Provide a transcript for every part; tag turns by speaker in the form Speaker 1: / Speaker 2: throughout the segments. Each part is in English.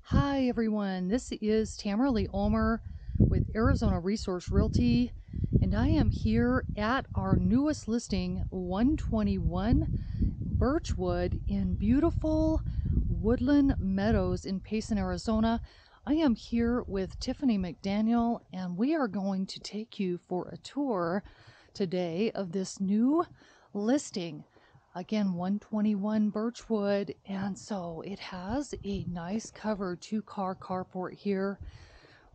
Speaker 1: Hi everyone, this is Tamara Lee Ulmer with Arizona Resource Realty, and I am here at our newest listing, 121 Birchwood in beautiful Woodland Meadows in Payson, Arizona. I am here with Tiffany McDaniel, and we are going to take you for a tour today of this new listing. Again, 121 Birchwood, and so it has a nice covered 2-car carport here.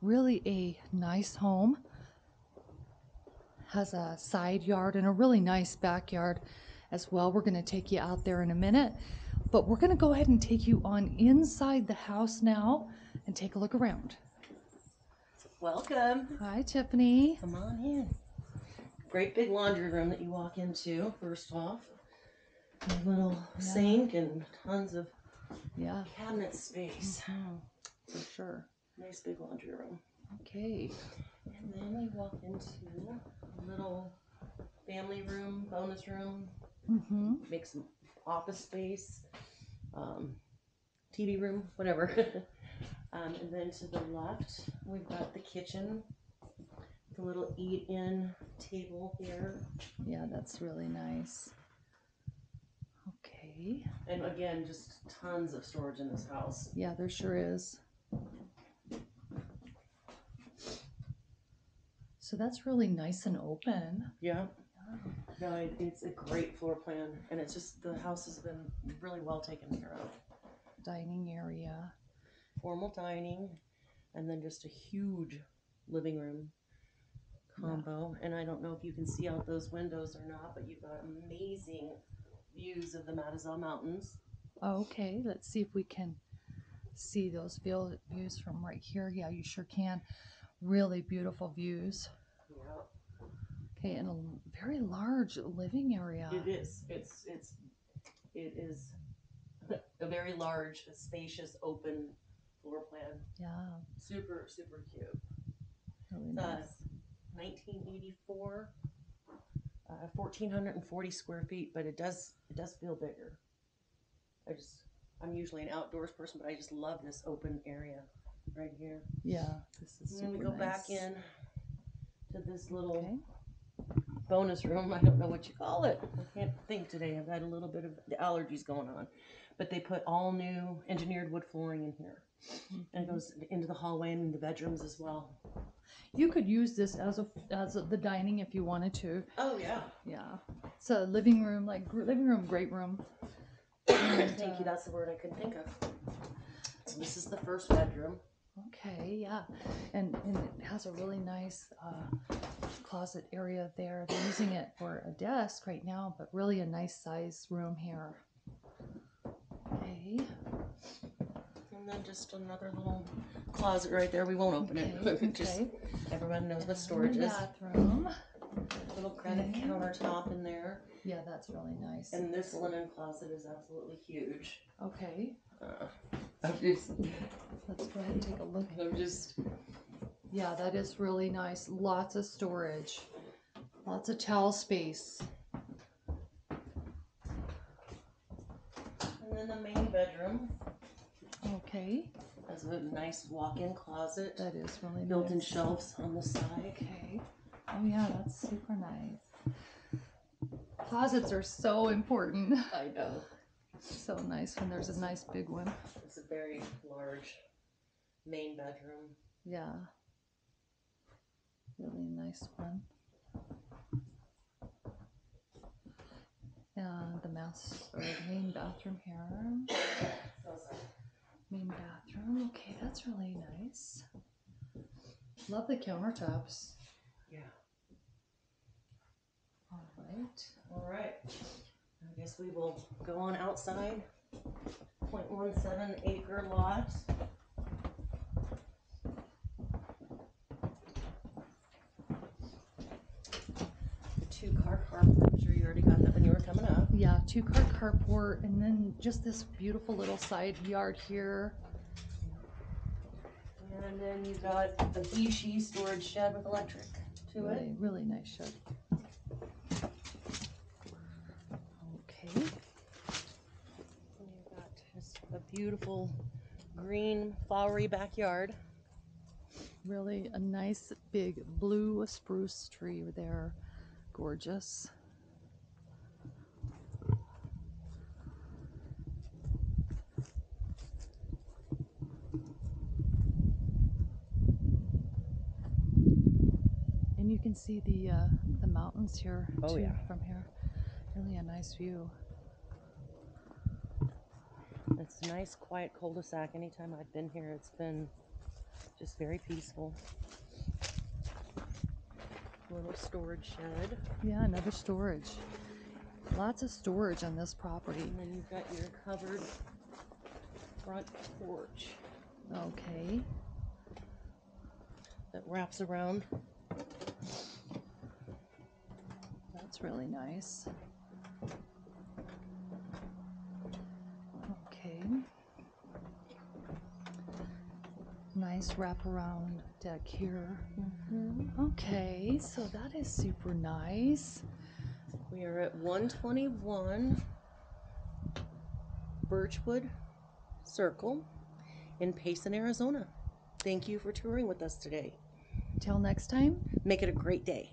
Speaker 1: Really a nice home. Has a side yard and a really nice backyard as well. We're going to take you out there in a minute, but we're going to go ahead and take you on inside the house now and take a look around.
Speaker 2: Welcome.
Speaker 1: Hi, Tiffany.
Speaker 2: Come on in. Great big laundry room that you walk into, first off. A little sink and tons of cabinet space.
Speaker 1: For sure.
Speaker 2: Nice big laundry room.
Speaker 1: Okay.
Speaker 2: And then we walk into a little family room, bonus room. Make some office space, TV room, whatever. And then to the left, we've got the kitchen. The little eat-in table here.
Speaker 1: Yeah, that's really nice. Okay.
Speaker 2: And again, just tons of storage in this house.
Speaker 1: Yeah, there sure is. So that's really nice and open.
Speaker 2: Yeah. No, it's a great floor plan, and it's just the house has been really well taken care of.
Speaker 1: Dining area.
Speaker 2: Formal dining, and then just a huge living room combo. And I don't know if you can see out those windows or not, but you've got amazing views of the Mazatzal Mountains.
Speaker 1: Okay, let's see if we can see those views from right here. Yeah, you sure can. Really beautiful views.
Speaker 2: Yeah.
Speaker 1: Okay, and a very large living area.
Speaker 2: It is. It is a very large, spacious, open floor plan.
Speaker 1: Yeah.
Speaker 2: Super, super cute.
Speaker 1: Really nice.
Speaker 2: 1984, 1,440 square feet, but it does feel bigger. I'm usually an outdoors person, but I just love this open area right here.
Speaker 1: Yeah, this is super nice.
Speaker 2: And then we go back in to this little bonus room. I don't know what you call it. I can't think today. I've got a little bit of the allergies going on. But they put all new engineered wood flooring in here. And it goes into the hallway and the bedrooms as well.
Speaker 1: You could use this as the dining if you wanted to.
Speaker 2: Oh, yeah.
Speaker 1: Yeah. It's a living room, great room. And,
Speaker 2: thank you. That's the word I couldn't think of. So this is the first bedroom.
Speaker 1: Okay, yeah. And it has a really nice closet area there. They're using it for a desk right now, but really a nice size room here. Okay.
Speaker 2: And then just another little closet right there. We won't open it. Just everyone knows what storage is.
Speaker 1: Bathroom.
Speaker 2: Little granite countertop in there.
Speaker 1: Yeah, that's really nice.
Speaker 2: And this linen closet is absolutely huge.
Speaker 1: Okay.
Speaker 2: Let's
Speaker 1: go ahead and take a look. Yeah, that is really nice. Lots of storage. Lots of towel space.
Speaker 2: And then the main bedroom.
Speaker 1: Okay.
Speaker 2: Has a nice walk-in closet.
Speaker 1: That is really nice.
Speaker 2: Built-in shelves on the side.
Speaker 1: Okay. Oh yeah, that's super nice. Closets are so important.
Speaker 2: I know.
Speaker 1: So nice when there's a nice big one.
Speaker 2: It's a very large main bedroom.
Speaker 1: Yeah. Really nice one. And the main bathroom here. Main bathroom. Okay, that's really nice. Love the countertops.
Speaker 2: Yeah.
Speaker 1: All right.
Speaker 2: I guess we will go on outside. 0.17 acre lot. The 2-car carport. I'm sure you already got that when you were coming up.
Speaker 1: Yeah, 2-car carport, and then just this beautiful little side yard here.
Speaker 2: And then you got a Bishi storage shed with electric to it.
Speaker 1: Really nice shed. Okay.
Speaker 2: And you've got just a beautiful green, flowery backyard.
Speaker 1: Really a nice big blue spruce tree there. Gorgeous. And you can see the mountains here
Speaker 2: Oh,
Speaker 1: too
Speaker 2: yeah.
Speaker 1: from here. Really a nice view.
Speaker 2: It's a nice, quiet cul-de-sac. Anytime I've been here, it's been just very peaceful. Little storage shed.
Speaker 1: Yeah, another storage. Lots of storage on this property.
Speaker 2: And then you've got your covered front porch
Speaker 1: Okay.
Speaker 2: that wraps around.
Speaker 1: That's really nice. Okay. Nice wraparound deck here. Okay, so that is super nice.
Speaker 2: We are at 121 Birchwood Circle in Payson, Arizona. Thank you for touring with us today.
Speaker 1: Till next time.
Speaker 2: Make it a great day.